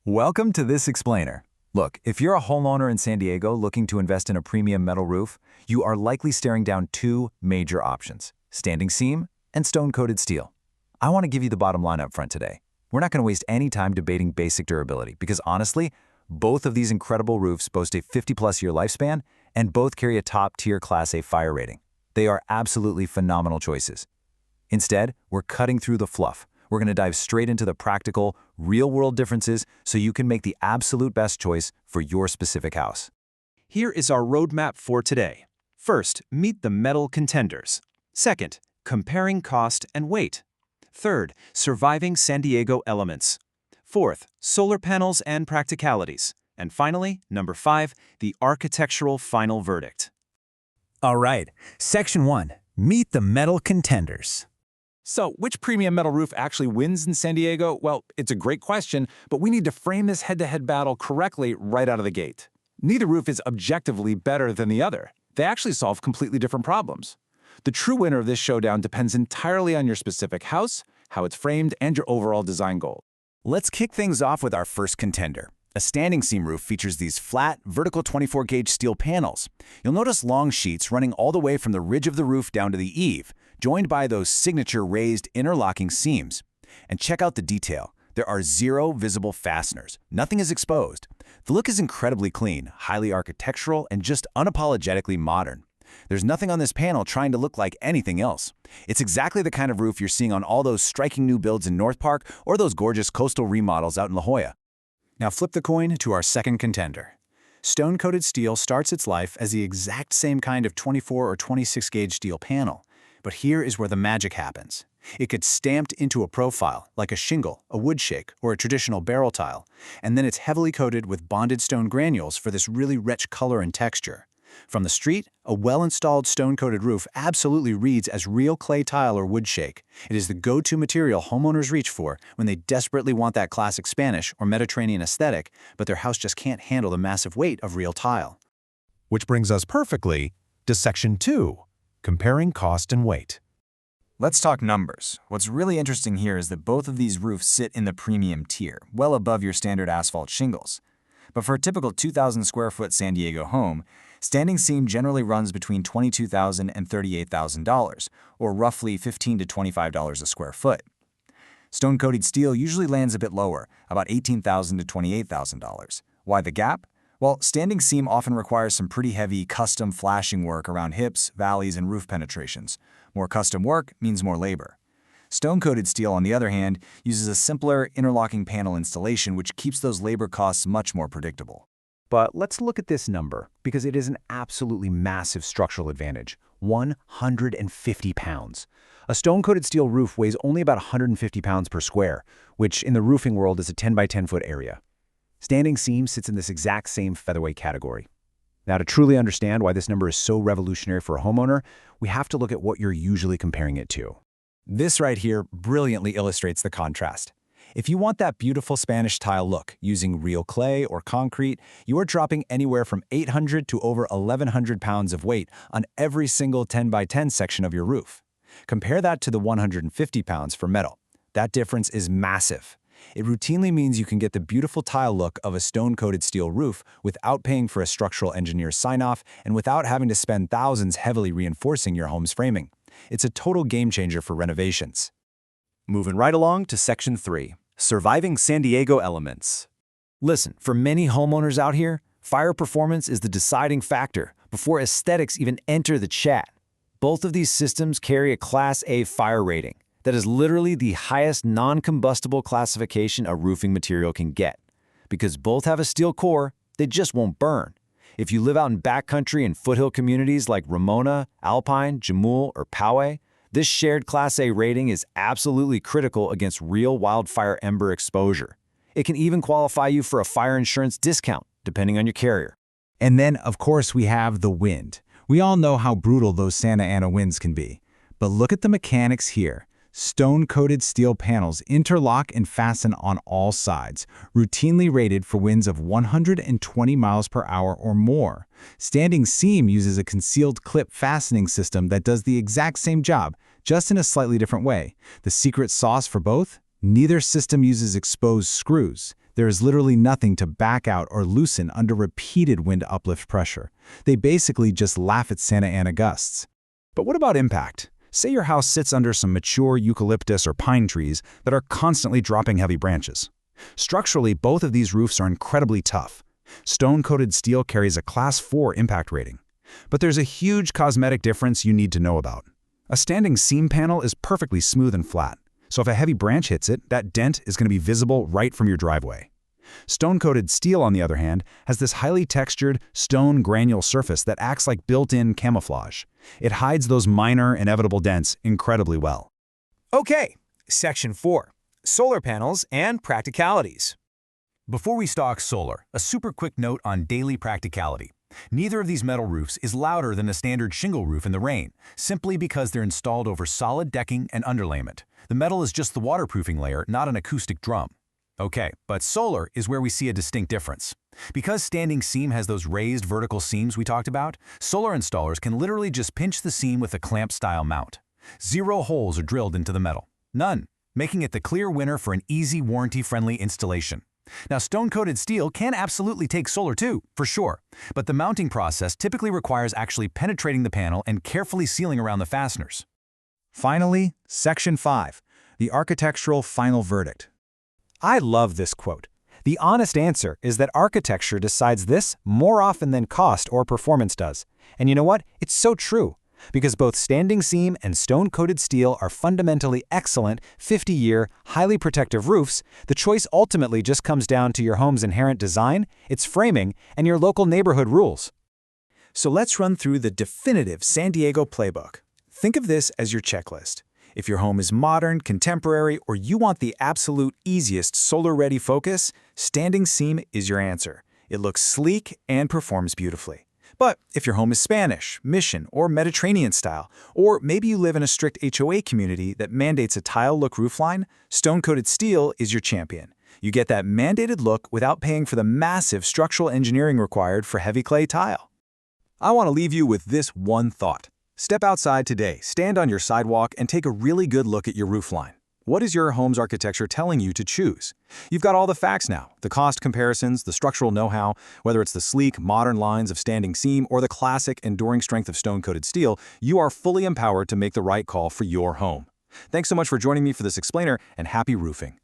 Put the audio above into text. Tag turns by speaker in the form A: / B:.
A: Welcome to This Explainer. Look, if you're a homeowner in San Diego looking to invest in a premium metal roof, you are likely staring down two major options: standing seam and stone-coated steel. I want to give you the bottom line up front today. We're not going to waste any time debating basic durability because honestly, both of these incredible roofs boast a 50-plus year lifespan and both carry a top-tier Class A fire rating. They are absolutely phenomenal choices. Instead, we're cutting through the fluff. We're going to dive straight into the practical, real-world differences so you can make the absolute best choice for your specific house.
B: Here is our roadmap for today. First, meet the metal contenders. Second, comparing cost and weight. Third, surviving San Diego elements. Fourth, solar panels and practicalities. And finally, number 5, the architectural final verdict.
C: All right, Section 1, meet the metal contenders.
A: So, which premium metal roof actually wins in San Diego? Well, it's a great question, but we need to frame this head-to-head battle correctly right out of the gate. Neither roof is objectively better than the other. They actually solve completely different problems. The true winner of this showdown depends entirely on your specific house, how it's framed, and your overall design goal.
C: Let's kick things off with our first contender. A standing seam roof features these flat, vertical 24-gauge steel panels. You'll notice long sheets running all the way from the ridge of the roof down to the eave, joined by those signature raised interlocking seams. And check out the detail. There are 0 visible fasteners. Nothing is exposed. The look is incredibly clean, highly architectural, and just unapologetically modern. There's nothing on this panel trying to look like anything else. It's exactly the kind of roof you're seeing on all those striking new builds in North Park or those gorgeous coastal remodels out in La Jolla. Now flip the coin to our second contender. Stone-coated steel starts its life as the exact same kind of 24 or 26-gauge steel panel. But here is where the magic happens. It gets stamped into a profile, like a shingle, a wood shake, or a traditional barrel tile, and then it's heavily coated with bonded stone granules for this really rich color and texture. From the street, a well-installed stone-coated roof absolutely reads as real clay tile or wood shake. It is the go-to material homeowners reach for when they desperately want that classic Spanish or Mediterranean aesthetic, but their house just can't handle the massive weight of real tile.
D: Which brings us perfectly to Section 2, comparing cost and weight.
E: Let's talk numbers. What's really interesting here is that both of these roofs sit in the premium tier, well above your standard asphalt shingles. But for a typical 2,000 square foot San Diego home, standing seam generally runs between $22,000 and $38,000, or roughly $15 to $25 a square foot. Stone-coated steel usually lands a bit lower, about $18,000 to $28,000. Why the gap? Well, standing seam often requires some pretty heavy custom flashing work around hips, valleys, and roof penetrations. More custom work means more labor. Stone-coated steel, on the other hand, uses a simpler interlocking panel installation which keeps those labor costs much more predictable.
C: But let's look at this number, because it is an absolutely massive structural advantage: 150 pounds. A stone-coated steel roof weighs only about 150 pounds per square, which in the roofing world is a 10 by 10 foot area. Standing seam sits in this exact same featherweight category. Now, to truly understand why this number is so revolutionary for a homeowner, we have to look at what you're usually comparing it to.
A: This right here brilliantly illustrates the contrast. If you want that beautiful Spanish tile look using real clay or concrete, you are dropping anywhere from 800 to over 1,100 pounds of weight on every single 10 by 10 section of your roof. Compare that to the 150 pounds for metal. That difference is massive. It routinely means you can get the beautiful tile look of a stone-coated steel roof without paying for a structural engineer's sign-off and without having to spend thousands heavily reinforcing your home's framing. It's a total game-changer for renovations.
B: Moving right along to Section 3, surviving San Diego elements.
A: Listen, for many homeowners out here, fire performance is the deciding factor before aesthetics even enter the chat. Both of these systems carry a Class A fire rating. That is literally the highest non-combustible classification a roofing material can get. Because both have a steel core, they just won't burn. If you live out in backcountry and foothill communities like Ramona, Alpine, Jamul, or Poway, this shared Class A rating is absolutely critical against real wildfire ember exposure. It can even qualify you for a fire insurance discount, depending on your carrier.
D: And then, of course, we have the wind. We all know how brutal those Santa Ana winds can be. But look at the mechanics here. Stone-coated steel panels interlock and fasten on all sides, routinely rated for winds of 120 miles per hour or more. Standing seam uses a concealed clip fastening system that does the exact same job, just in a slightly different way. The secret sauce for both? Neither system uses exposed screws. There is literally nothing to back out or loosen under repeated wind uplift pressure. They basically just laugh at Santa Ana gusts.
C: But what about impact? Say your house sits under some mature eucalyptus or pine trees that are constantly dropping heavy branches. Structurally, both of these roofs are incredibly tough. Stone-coated steel carries a Class 4 impact rating. But there's a huge cosmetic difference you need to know about. A standing seam panel is perfectly smooth and flat, so if a heavy branch hits it, that dent is going to be visible right from your driveway. Stone-coated steel, on the other hand, has this highly textured, stone granule surface that acts like built-in camouflage. It hides those minor, inevitable dents incredibly well.
B: Okay, Section 4. Solar panels and practicalities.
C: Before we stalk solar, a super quick note on daily practicality. Neither of these metal roofs is louder than a standard shingle roof in the rain, simply because they're installed over solid decking and underlayment. The metal is just the waterproofing layer, not an acoustic drum. Okay, but solar is where we see a distinct difference. Because standing seam has those raised vertical seams we talked about, solar installers can literally just pinch the seam with a clamp-style mount. 0 holes are drilled into the metal. None, making it the clear winner for an easy, warranty-friendly installation. Now, stone-coated steel can absolutely take solar too, for sure, but the mounting process typically requires actually penetrating the panel and carefully sealing around the fasteners.
D: Finally, Section 5, the architectural final verdict.
B: I love this quote. The honest answer is that architecture decides this more often than cost or performance does. And you know what? It's so true. Because both standing seam and stone-coated steel are fundamentally excellent, 50-year, highly protective roofs, the choice ultimately just comes down to your home's inherent design, its framing, and your local neighborhood rules. So let's run through the definitive San Diego playbook. Think of this as your checklist. If your home is modern, contemporary, or you want the absolute easiest solar-ready focus, standing seam is your answer. It looks sleek and performs beautifully. But if your home is Spanish, Mission, or Mediterranean style, or maybe you live in a strict HOA community that mandates a tile-look roofline, stone-coated steel is your champion. You get that mandated look without paying for the massive structural engineering required for heavy clay tile. I want to leave you with this one thought. Step outside today, stand on your sidewalk, and take a really good look at your roofline. What is your home's architecture telling you to choose? You've got all the facts now, the cost comparisons, the structural know-how, whether it's the sleek, modern lines of standing seam or the classic, enduring strength of stone-coated steel, you are fully empowered to make the right call for your home. Thanks so much for joining me for this explainer, and happy roofing.